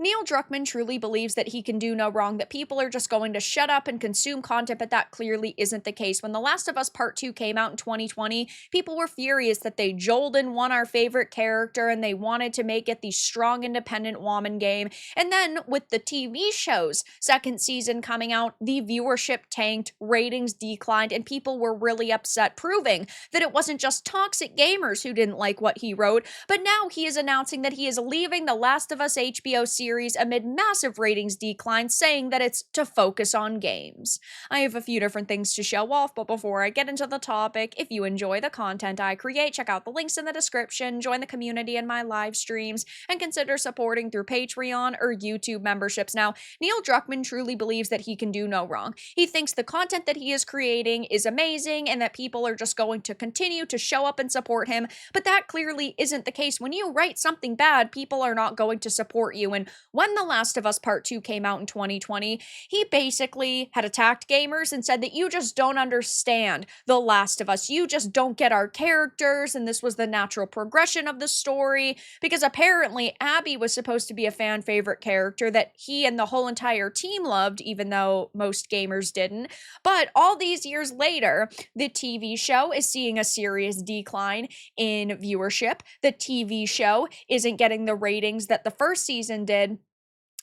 Neil Druckmann truly believes that he can do no wrong, that people are just going to shut up and consume content, but that clearly isn't the case. When The Last of Us Part 2 came out in 2020, people were furious that they Jolden won our favorite character and they wanted to make it the strong, independent woman game. And then with the TV show's second season coming out, the viewership tanked, ratings declined, and people were really upset, proving that it wasn't just toxic gamers who didn't like what he wrote, but now he is announcing that he is leaving The Last of Us HBO series amid massive ratings decline, saying that it's to focus on games. I have a few different things to show off, but before I get into the topic, if you enjoy the content I create, check out the links in the description, join the community in my live streams, and consider supporting through Patreon or YouTube memberships. Now, Neil Druckmann truly believes that he can do no wrong. He thinks the content that he is creating is amazing and that people are just going to continue to show up and support him, but that clearly isn't the case. When you write something bad, people are not going to support you, and when The Last of Us Part 2 came out in 2020, he basically had attacked gamers and said that you just don't understand The Last of Us. You just don't get our characters, and this was the natural progression of the story, because apparently Abby was supposed to be a fan favorite character that he and the whole entire team loved, even though most gamers didn't. But all these years later, the TV show is seeing a serious decline in viewership. The TV show isn't getting the ratings that the first season did.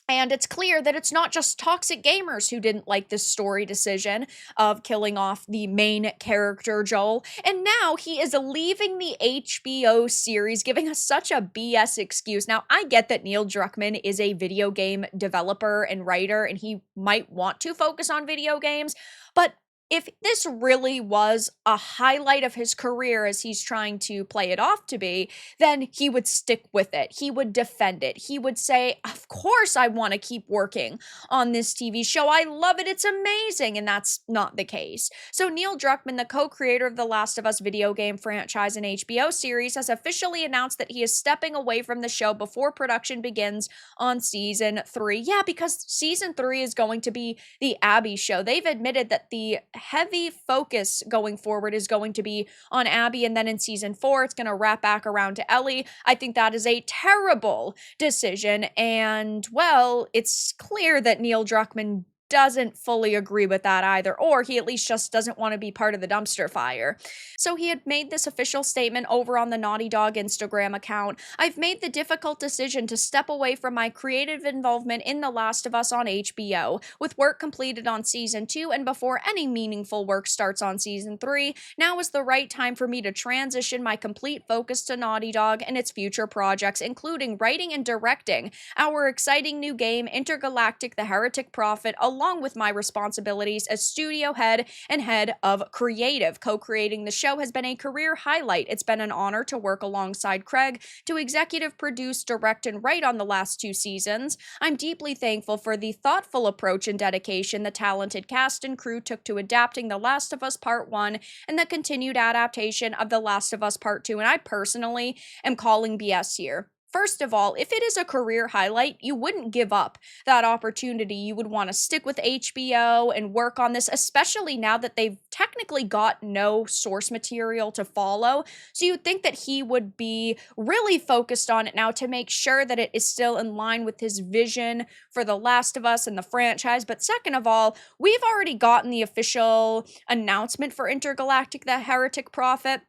And it's clear that it's not just toxic gamers who didn't like this story decision of killing off the main character, Joel. And now he is leaving the HBO series, giving us such a BS excuse. Now, I get that Neil Druckmann is a video game developer and writer, and he might want to focus on video games, but if this really was a highlight of his career as he's trying to play it off to be, then he would stick with it. He would defend it. He would say, of course I want to keep working on this TV show. I love it. It's amazing. And that's not the case. So Neil Druckmann, the co-creator of the Last of Us video game franchise and HBO series, has officially announced that he is stepping away from the show before production begins on season 3. Yeah, because season 3 is going to be the Abby show. They've admitted that the heavy focus going forward is going to be on Abby, and then in season 4 it's going to wrap back around to Ellie. I think that is a terrible decision, and well, it's clear that Neil Druckmann doesn't fully agree with that either, or he at least just doesn't want to be part of the dumpster fire. So he had made this official statement over on the Naughty Dog Instagram account. I've made the difficult decision to step away from my creative involvement in The Last of Us on HBO. With work completed on season 2 and before any meaningful work starts on season 3, now is the right time for me to transition my complete focus to Naughty Dog and its future projects, including writing and directing our exciting new game, Intergalactic: The Heretic Prophet, along with my responsibilities as studio head and head of creative. Co-creating the show has been a career highlight. It's been an honor to work alongside Craig, to executive produce, direct, and write on the last 2 seasons. I'm deeply thankful for the thoughtful approach and dedication the talented cast and crew took to adapting The Last of Us Part 1 and the continued adaptation of The Last of Us Part 2, and I personally am calling BS here. First of all, if it is a career highlight, you wouldn't give up that opportunity. You would want to stick with HBO and work on this, especially now that they've technically got no source material to follow. So you'd think that he would be really focused on it now to make sure that it is still in line with his vision for The Last of Us and the franchise. But second of all, we've already gotten the official announcement for Intergalactic: The Heretic Prophet.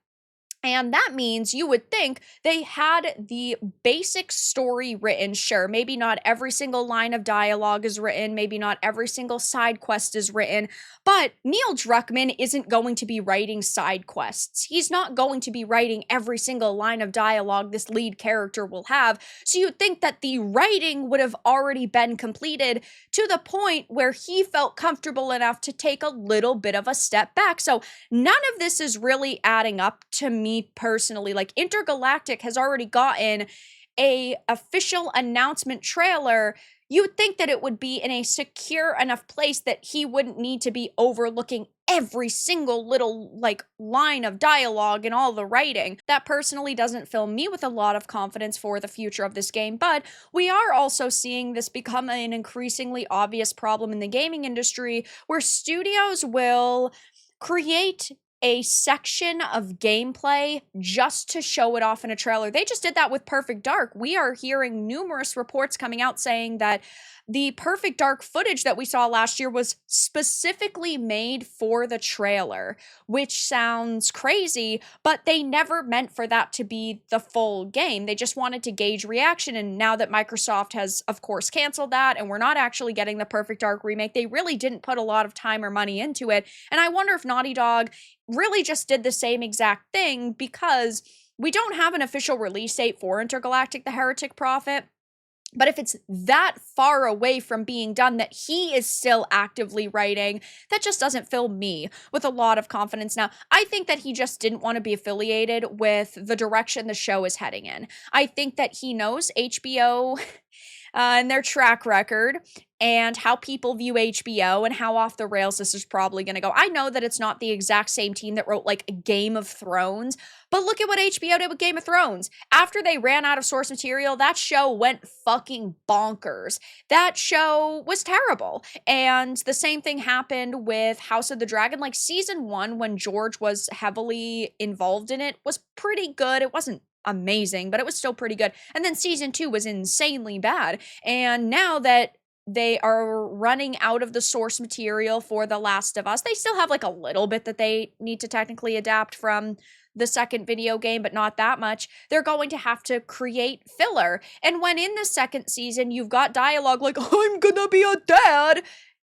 And that means you would think they had the basic story written. Sure, maybe not every single line of dialogue is written, maybe not every single side quest is written, but Neil Druckmann isn't going to be writing side quests. He's not going to be writing every single line of dialogue this lead character will have. So you'd think that the writing would have already been completed to the point where he felt comfortable enough to take a little bit of a step back. So none of this is really adding up to me personally. Like, Intergalactic has already gotten a official announcement trailer. You would think that it would be in a secure enough place that he wouldn't need to be overlooking every single little line of dialogue and all the writing. That personally doesn't fill me with a lot of confidence for the future of this game, but we are also seeing this become an increasingly obvious problem in the gaming industry, where studios will create a section of gameplay just to show it off in a trailer. They just did that with Perfect Dark. We are hearing numerous reports coming out saying that the Perfect Dark footage that we saw last year was specifically made for the trailer, which sounds crazy, but they never meant for that to be the full game. They just wanted to gauge reaction, and now that Microsoft has, of course, canceled that, and we're not actually getting the Perfect Dark remake, they really didn't put a lot of time or money into it, and I wonder if Naughty Dog really just did the same exact thing, because we don't have an official release date for Intergalactic: The Heretic Prophet. But if it's that far away from being done that he is still actively writing, that just doesn't fill me with a lot of confidence. Now, I think that he just didn't want to be affiliated with the direction the show is heading in. I think that he knows HBO and their track record and how people view HBO and how off the rails this is probably going to go. I know that it's not the exact same team that wrote like Game of Thrones, but look at what HBO did with Game of Thrones. After they ran out of source material, that show went fucking bonkers. That show was terrible. And the same thing happened with House of the Dragon. Like season 1, when George was heavily involved in it, was pretty good. It wasn't amazing, but it was still pretty good. And then season 2 was insanely bad. And now that they are running out of the source material for The Last of Us, they still have like a little bit that they need to technically adapt from the second video game, but not that much. They're going to have to create filler. And when in the second season, you've got dialogue like, I'm gonna be a dad,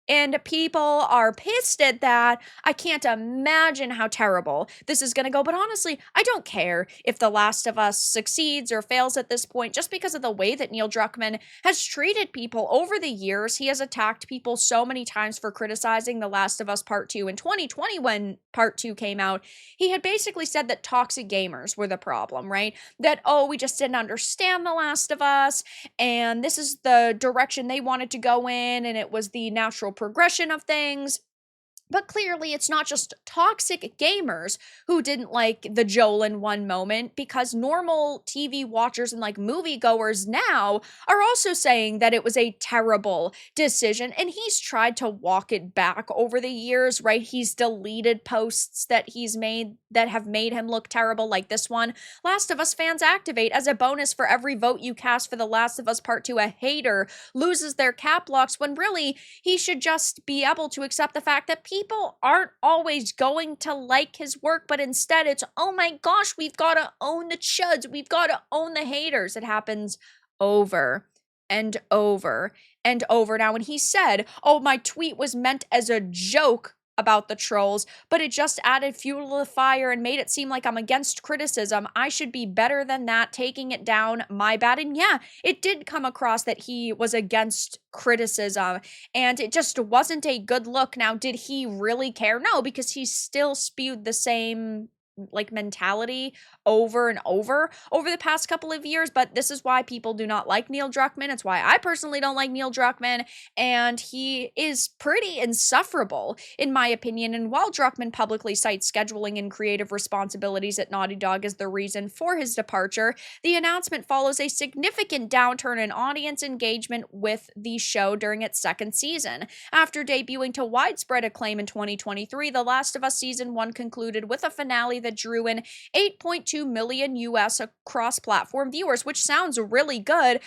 and people are pissed at that, I can't imagine how terrible this is going to go. But honestly, I don't care if The Last of Us succeeds or fails at this point, just because of the way that Neil Druckmann has treated people over the years. He has attacked people so many times for criticizing The Last of Us Part 2. In 2020, when Part 2 came out, he had basically said that toxic gamers were the problem, right? That, oh, we just didn't understand The Last of Us, and this is the direction they wanted to go in, and it was the natural progression of things. But clearly, it's not just toxic gamers who didn't like the Joel in one moment, because normal TV watchers and like moviegoers now are also saying that it was a terrible decision. And he's tried to walk it back over the years, right? He's deleted posts that he's made that have made him look terrible, like this one. Last of Us fans activate. As a bonus for every vote you cast for The Last of Us Part 2, a hater loses their cap locks, when really he should just be able to accept the fact that people aren't always going to like his work, but instead it's, oh my gosh, we've got to own the chuds. We've got to own the haters. It happens over and over and over. Now, when he said, oh, my tweet was meant as a joke about the trolls, but it just added fuel to the fire and made it seem like I'm against criticism, I should be better than that, taking it down, my bad. And yeah, it did come across that he was against criticism, and it just wasn't a good look. Now, did he really care? No, because he still spewed the same like mentality over and over the past couple of years. But this is why people do not like Neil Druckmann. It's why I personally don't like Neil Druckmann, and he is pretty insufferable in my opinion. And while Druckmann publicly cites scheduling and creative responsibilities at Naughty Dog as the reason for his departure, the announcement follows a significant downturn in audience engagement with the show during its second season. After debuting to widespread acclaim in 2023, The Last of Us Season 1 concluded with a finale that drew in 8.2 million US cross-platform viewers, which sounds really good,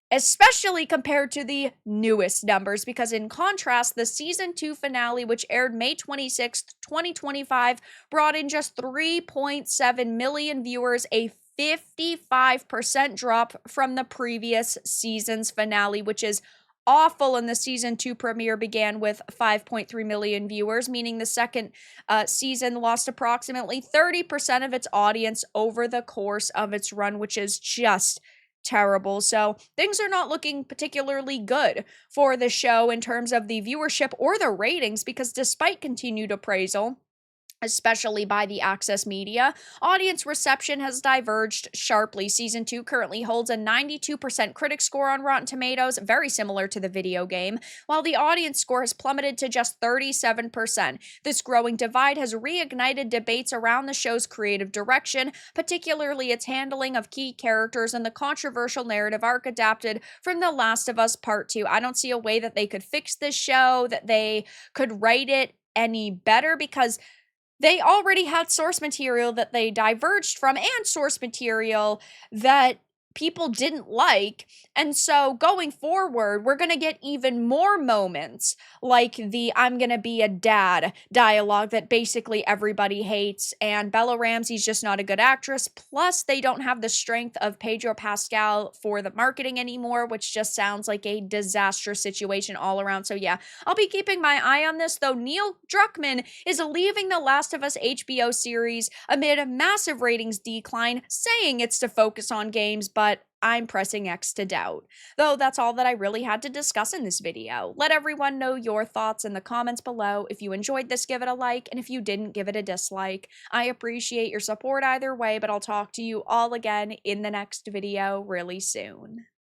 especially compared to the newest numbers, because in contrast, the Season 2 finale, which aired May 26th, 2025, brought in just 3.7 million viewers, a 55% drop from the previous season's finale, which is awful. And the Season 2 premiere began with 5.3 million viewers, meaning the second season lost approximately 30% of its audience over the course of its run, which is just terrible. So things are not looking particularly good for the show in terms of the viewership or the ratings, because despite continued appraisal, especially by the Access media, audience reception has diverged sharply. Season 2 currently holds a 92% critic score on Rotten Tomatoes, very similar to the video game, while the audience score has plummeted to just 37%. This growing divide has reignited debates around the show's creative direction, particularly its handling of key characters and the controversial narrative arc adapted from The Last of Us Part 2. I don't see a way that they could fix this show, that they could write it any better, because They already had source material that they diverged from and source material that people didn't like. And so going forward, we're going to get even more moments like the "I'm going to be a dad" dialogue that basically everybody hates. And Bella Ramsey's just not a good actress. Plus, they don't have the strength of Pedro Pascal for the marketing anymore, which just sounds like a disastrous situation all around. So, yeah, I'll be keeping my eye on this, though. Neil Druckmann is leaving the Last of Us HBO series amid a massive ratings decline, saying it's to focus on games, but I'm pressing X to doubt. Though that's all that I really had to discuss in this video. Let everyone know your thoughts in the comments below. If you enjoyed this, give it a like, and if you didn't, give it a dislike. I appreciate your support either way, but I'll talk to you all again in the next video really soon.